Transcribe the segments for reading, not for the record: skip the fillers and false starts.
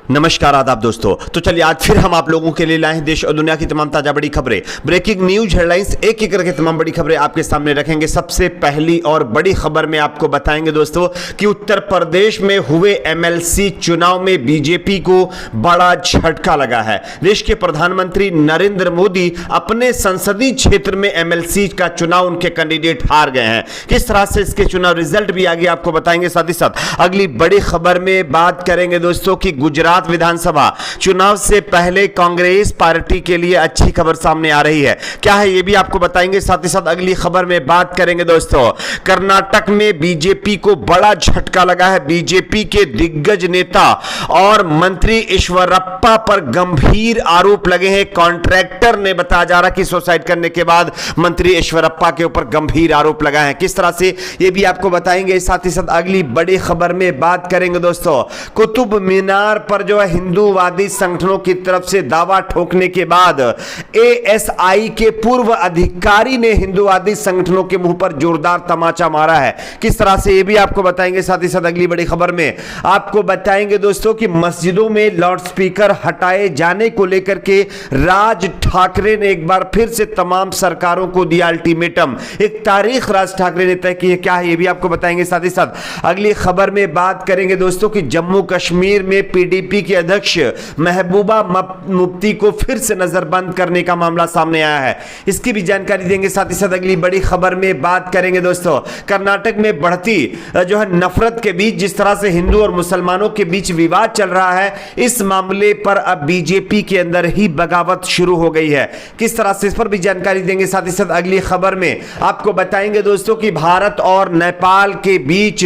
नमस्कार आदाब दोस्तों। तो चलिए आज फिर हम आप लोगों के लिए लाए हैं देश और दुनिया की तमाम ताजा बड़ी खबरें, ब्रेकिंग न्यूज, हेडलाइंस, एक एक करके तमाम बड़ी खबरें आपके सामने रखेंगे। सबसे पहली और बड़ी खबर में आपको बताएंगे दोस्तों कि उत्तर प्रदेश में हुए एमएलसी चुनाव में बीजेपी को बड़ा झटका लगा है। देश के प्रधानमंत्री नरेंद्र मोदी अपने संसदीय क्षेत्र में एमएलसी का चुनाव उनके कैंडिडेट हार गए हैं। किस तरह से इसके चुनाव रिजल्ट भी आगे आपको बताएंगे। साथ ही साथ अगली बड़ी खबर में बात करेंगे दोस्तों कि गुजरात विधानसभा चुनाव से पहले कांग्रेस पार्टी के लिए अच्छी खबर सामने आ रही है। क्या है ये भी आपको बताएंगे। साथ ही साथ अगली खबर में बात करेंगे दोस्तों कर्नाटक में बीजेपी को बड़ा झटका लगा है। बीजेपी के दिग्गज नेता और मंत्री ईश्वरप्पा पर गंभीर आरोप लगे हैं। कॉन्ट्रैक्टर ने बताया जा रहा कि सुसाइड करने के बाद मंत्री ईश्वरप्पा के ऊपर गंभीर आरोप लगाए हैं। किस तरह से ये भी आपको बताएंगे। साथ ही साथ अगली बड़ी खबर में बात करेंगे दोस्तों कुतुब मीनार पर जो है हिंदूवादी संगठनों की तरफ से दावा ठोकने के बाद एएसआई के पूर्व अधिकारी ने हिंदूवादी संगठनों के मुंह पर जोरदार तमाचा मारा है। किस तरह से ये भी आपको बताएंगे। साथ ही साथ अगली बड़ी खबर में आपको बताएंगे दोस्तों कि मस्जिदों में लाउडस्पीकर हटाए जाने को लेकर के राज ठाकरे ने एक बार फिर से तमाम सरकारों को दिया अल्टीमेटम। एक तारीख राज ठाकरे ने तय की है। क्या है ये भी आपको बताएंगे। साथ ही साथ अगली खबर में बात करेंगे दोस्तों कि जम्मू कश्मीर में पीडीपी के अध्यक्ष महबूबा मुफ्ती को फिर से नजरबंद करने का मामला सामने आया है। इसकी भी जानकारी देंगे। साथ ही साथ अगली बड़ी खबर में बात करेंगे दोस्तों कर्नाटक में बढ़ती जो है नफरत के बीच जिस तरह से हिंदू और मुसलमानों के बीच विवाद चल रहा है, इस मामले पर अब बीजेपी के अंदर ही बगावत शुरू हो गई है। किस तरह से इस पर भी जानकारी देंगे। साथ ही साथ अगली खबर में आपको बताएंगे दोस्तों कि भारत और नेपाल के बीच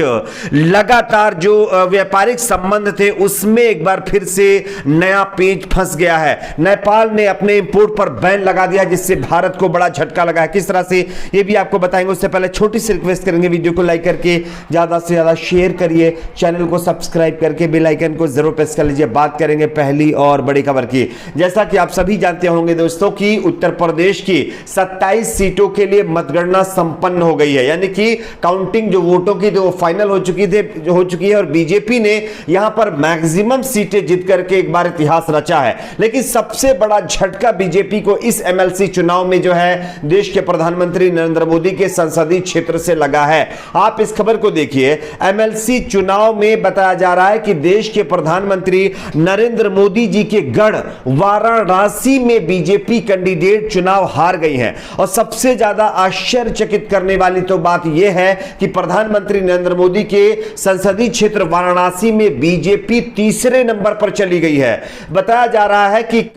लगातार जो व्यापारिक संबंध थे उसमें एक बार फिर से नया पेंच फंस गया है। नेपाल ने अपने इंपोर्ट पर बैन लगा दिया जिससे भारत को बड़ा झटका लगा है। किस तरह से ये भी आपको बताएंगे। उससे पहले छोटी सी रिक्वेस्ट करेंगे, वीडियो को लाइक करके ज्यादा से ज्यादा शेयर करिए, चैनल को सब्सक्राइब करके बेल आइकन को जरूर प्रेस कर लीजिए। बात करेंगे पहली और बड़ी खबर की। जैसा कि आप सभी जानते होंगे दोस्तों कि उत्तर प्रदेश की 27 सीटों के लिए मतगणना संपन्न हो गई है, यानी कि काउंटिंग जो वोटों की थी वो फाइनल हो चुकी है और बीजेपी ने यहां पर मैक्सिमम सीटें जीत करके एक बार इतिहास रचा है। लेकिन सबसे बड़ा झटका बीजेपी को इस एमएलसी चुनाव में जो है देश के प्रधानमंत्री नरेंद्र मोदी के संसदीय क्षेत्र से लगा है। आप इस खबर को देखिए। एमएलसी चुनाव में बताया जा रहा है कि देश के प्रधानमंत्री नरेंद्र मोदी जी के गढ़ वाराणसी में बीजेपी कैंडिडेट चुनाव हार गई हैं। और सबसे ज्यादा आश्चर्यचकित करने वाली तो बात यह है कि प्रधानमंत्री नरेंद्र मोदी के संसदीय क्षेत्र वाराणसी में बीजेपी तीसरे नंबर पर चली गई है। बताया जा रहा है कि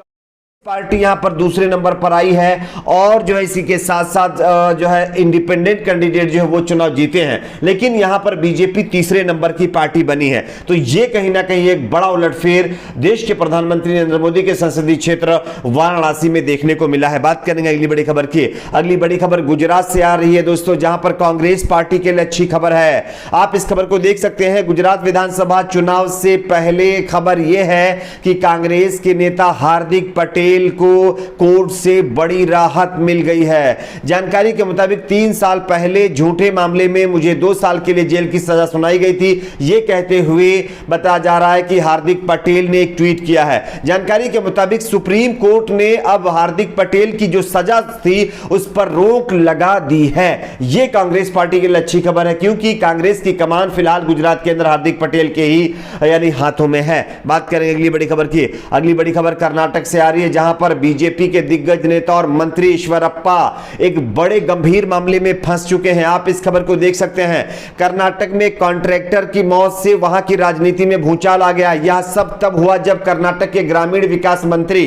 पार्टी यहां पर दूसरे नंबर पर आई है और जो है इसी के साथ साथ जो है इंडिपेंडेंट कैंडिडेट जो है वो चुनाव जीते हैं, लेकिन यहां पर बीजेपी तीसरे नंबर की पार्टी बनी है। तो ये कहीं ना कहीं एक बड़ा उलटफेर देश के प्रधानमंत्री नरेंद्र मोदी के संसदीय क्षेत्र वाराणसी में देखने को मिला है। बात करेंगे अगली बड़ी खबर की। अगली बड़ी खबर गुजरात से आ रही है दोस्तों, जहां पर कांग्रेस पार्टी के लिए अच्छी खबर है। आप इस खबर को देख सकते हैं। गुजरात विधानसभा चुनाव से पहले खबर यह है कि कांग्रेस के नेता हार्दिक पटेल को कोर्ट से बड़ी राहत मिल गई है। जानकारी के मुताबिक 3 साल पहले झूठे मामले में मुझे 2 साल के लिए जेल की सजा सुनाई गई थी, यह कहते हुए बताया जा रहा है कि हार्दिक पटेल ने एक ट्वीट किया है। जानकारी के मुताबिक सुप्रीम कोर्ट ने अब हार्दिक पटेल की जो सजा थी उस पर रोक लगा दी है। यह कांग्रेस पार्टी के लिए अच्छी खबर है, क्योंकि कांग्रेस की कमान फिलहाल गुजरात के अंदर हार्दिक पटेल के ही यानी हाथों में है। बात करेंगे अगली बड़ी खबर की। अगली बड़ी खबर कर्नाटक से आ रही है, जहां पर बीजेपी के दिग्गज नेता और मंत्री ईश्वरप्पा एक बड़े गंभीर मामले में फंस चुके हैं। आप इस खबर को देख सकते हैं। कर्नाटक में कॉन्ट्रैक्टर की मौत से वहां की राजनीति में भूचाल आ गया। यह सब तब हुआ जब कर्नाटक के ग्रामीण विकास मंत्री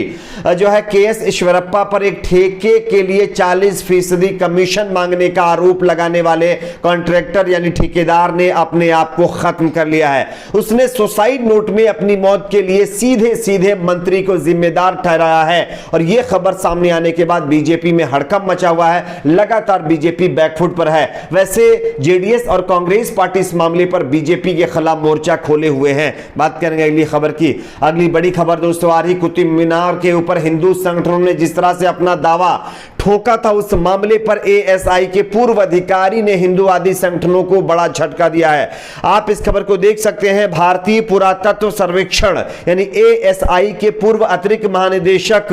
जो है केएस ईश्वरप्पा पर एक ठेके के लिए 40% कमीशन मांगने का आरोप लगाने वाले कॉन्ट्रैक्टर यानी ठेकेदार ने अपने आप को खत्म कर लिया है। उसने सुसाइड नोट में अपनी मौत के लिए सीधे सीधे मंत्री को जिम्मेदार ठहराया रहा है। और यह खबर सामने आने के बाद बीजेपी में हड़कंप मचा हुआ है, लगातार बीजेपी बैकफुट पर है। वैसे जेडीएस और कांग्रेस पार्टी इस मामले पर बीजेपी के खिलाफ मोर्चा खोले हुए हैं। बात करेंगे अगली खबर की। अगली बड़ी खबर दोस्तों आ रही कुतुब मीनार के ऊपर हिंदू संगठनों ने जिस तरह से अपना दावा ठोका था, उस मामले पर एएसआई के पूर्व अधिकारी ने हिंदूवादी संगठनों को बड़ा झटका दिया है। आप इस खबर को देख सकते हैं। भारतीय पुरातत्व सर्वेक्षण यानी एएसआई के पूर्व अतिरिक्त महानिदेशक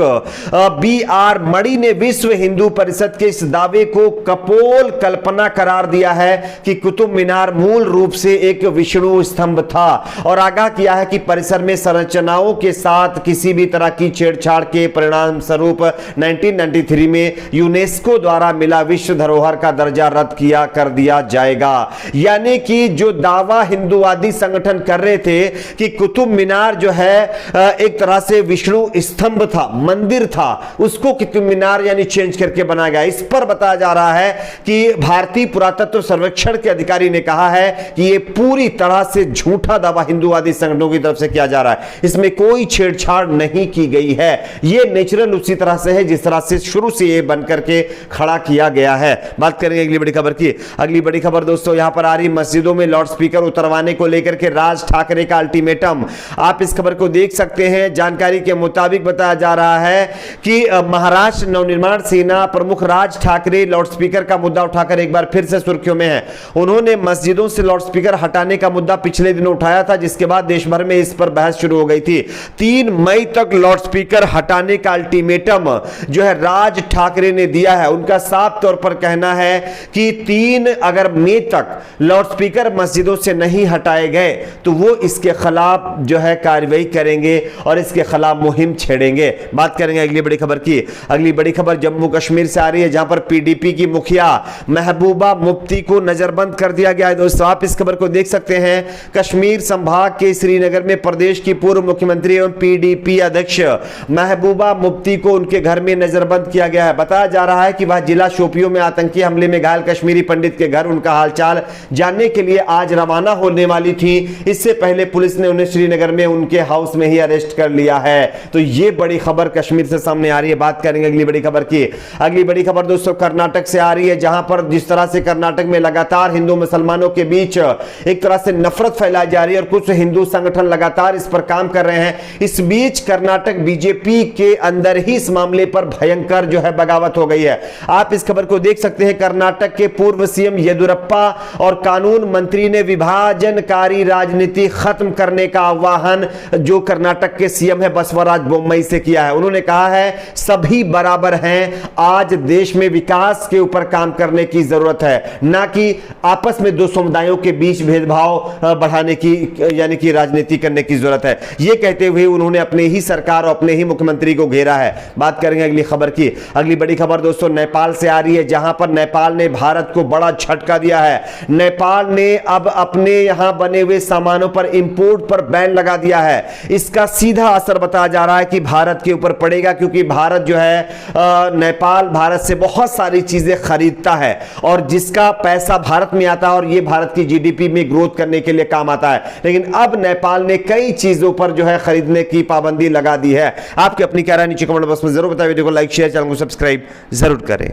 बीआर मणि ने विश्व हिंदू परिषद के इस दावे को कपोल कल्पना करार दिया है कि कुतुब मीनार मूल रूप से एक विष्णु स्तंभ था, और आगाह किया है कि परिसर में संरचनाओं के साथ किसी भी तरह की छेड़छाड़ के परिणाम स्वरूप 1993 में यूनेस्को द्वारा मिला विश्व धरोहर का दर्जा रद्द कर दिया जाएगा। यानी कि जो दावा हिंदूवादी संगठन कर रहे थे कि कुतुब मीनार जो है एक तरह से विष्णु स्तंभ था, मंदिर था, उसको कुतुब मीनार यानी चेंज करके बनाया गया। इस पर बताया जा रहा है कि भारतीय पुरातत्व सर्वेक्षण के अधिकारी ने कहा है कि यह पूरी तरह से झूठा दावा हिंदूवादी संगठनों की तरफ से किया जा रहा है। इसमें कोई छेड़छाड़ नहीं की गई है। यह नेचुरल उसी तरह से है जिस तरह से शुरू से यह बनकर के खड़ा किया गया है। बात करेंगे अगली बड़ी खबर की। अगली बड़ी खबर दोस्तों यहां पर आ रही मस्जिदों में लाउड स्पीकर उतरवाने को लेकर के राज ठाकरे का अल्टीमेटम। आप इस खबर को देख सकते हैं। जानकारी के मुताबिक बताया जा रहा है कि महाराष्ट्र नवनिर्माण सेना प्रमुख राज ठाकरे लाउड स्पीकर का मुद्दा उठाकर एक बार फिर से सुर्खियों में है। उन्होंने मस्जिदों से लाउड स्पीकर हटाने का मुद्दा पिछले दिनों उठाया था, जिसके बाद देश भर में इस पर बहस शुरू हो गई थी। 3 मई तक लाउड स्पीकर हटाने का अल्टीमेटम जो है राज ठाकरे ने दिया है। उनका साफ तौर पर कहना है कि 3 अगर मई तक लाउड स्पीकर मस्जिदों से नहीं हटाए गए तो वो इसके खिलाफ जो है कार्रवाई करेंगे और इसके खिलाफ मुहिम छेड़ेंगे। बात करेंगे अगली बड़ी खबर की। अगली बड़ी खबर जम्मू कश्मीर से आ रही है, जहां पर पीडीपी की मुखिया महबूबा मुफ्ती को नजरबंद कर दिया गया है। दोस्तों आप इस खबर को देख सकते हैं। कश्मीर संभाग के श्रीनगर में प्रदेश की पूर्व मुख्यमंत्री एवं पीडीपी अध्यक्ष महबूबा मुफ्ती को उनके घर में नजरबंद किया गया है। बताया जा रहा है कि वह जिला शोपियों में आतंकी हमले में घायल कश्मीरी पंडित के घर उनका हालचाल जानने के लिए आज रवाना होने वाली थी। इससे पहले पुलिस ने उन्हें श्रीनगर में उनके हाउस में ही अरेस्ट कर लिया है। तो यह बड़ी खबर कश्मीर से सामने आ रही है। बात करेंगे अगली बड़ी खबर की। अगली बड़ी खबर दोस्तों कर्नाटक से आ रही है, जहां पर जिस तरह से कर्नाटक में लगातार हिंदू मुसलमानों के बीच एक तरह से नफरत फैलाई जा रही है और कुछ हिंदू संगठन लगातार इस पर काम कर रहे हैं। इस बीच कर्नाटक बीजेपी के अंदर ही इस मामले पर भयंकर जो है बगावत हो गई है। आप इस खबर को देख सकते हैं। कर्नाटक के पूर्व सीएम येदुरप्पा और कानून मंत्री ने विभाजनकारी राजनीति खत्म करने का आह्वान जो कर्नाटक के सीएम है बसवराज बोम्मई से किया है। उन्होंने कहा है सभी बराबर हैं, आज देश में विकास के ऊपर काम करने की जरूरत है, ना कि आपस में दो समुदायों के बीच भेदभाव बढ़ाने की यानी कि राजनीति करने की जरूरत है। यह कहते हुए उन्होंने अपने ही सरकार और अपने ही मुख्यमंत्री को घेरा है। बात करेंगे अगली खबर की। अगली बड़ी खबर दोस्तों नेपाल से आ रही है, जहां पर नेपाल ने भारत को बड़ा झटका दिया है। नेपाल ने अब अपने यहां बने हुए सामानों पर इंपोर्ट पर बैन लगा दिया है। इसका सीधा असर बताया जा रहा है कि भारत के ऊपर पड़ेगा, क्योंकि भारत जो है नेपाल भारत से बहुत सारी चीजें खरीदता है और जिसका पैसा भारत में आता है और यह भारत की जीडीपी में ग्रोथ करने के लिए काम आता है। लेकिन अब नेपाल ने कई चीजों पर जो है खरीदने की पाबंदी लगा दी है। आपकी अपनी क्या राय नीचे कमेंट बॉक्स में जरूर बताएं। वीडियो को लाइक शेयर, चैनल को सब्सक्राइब जरूर करें।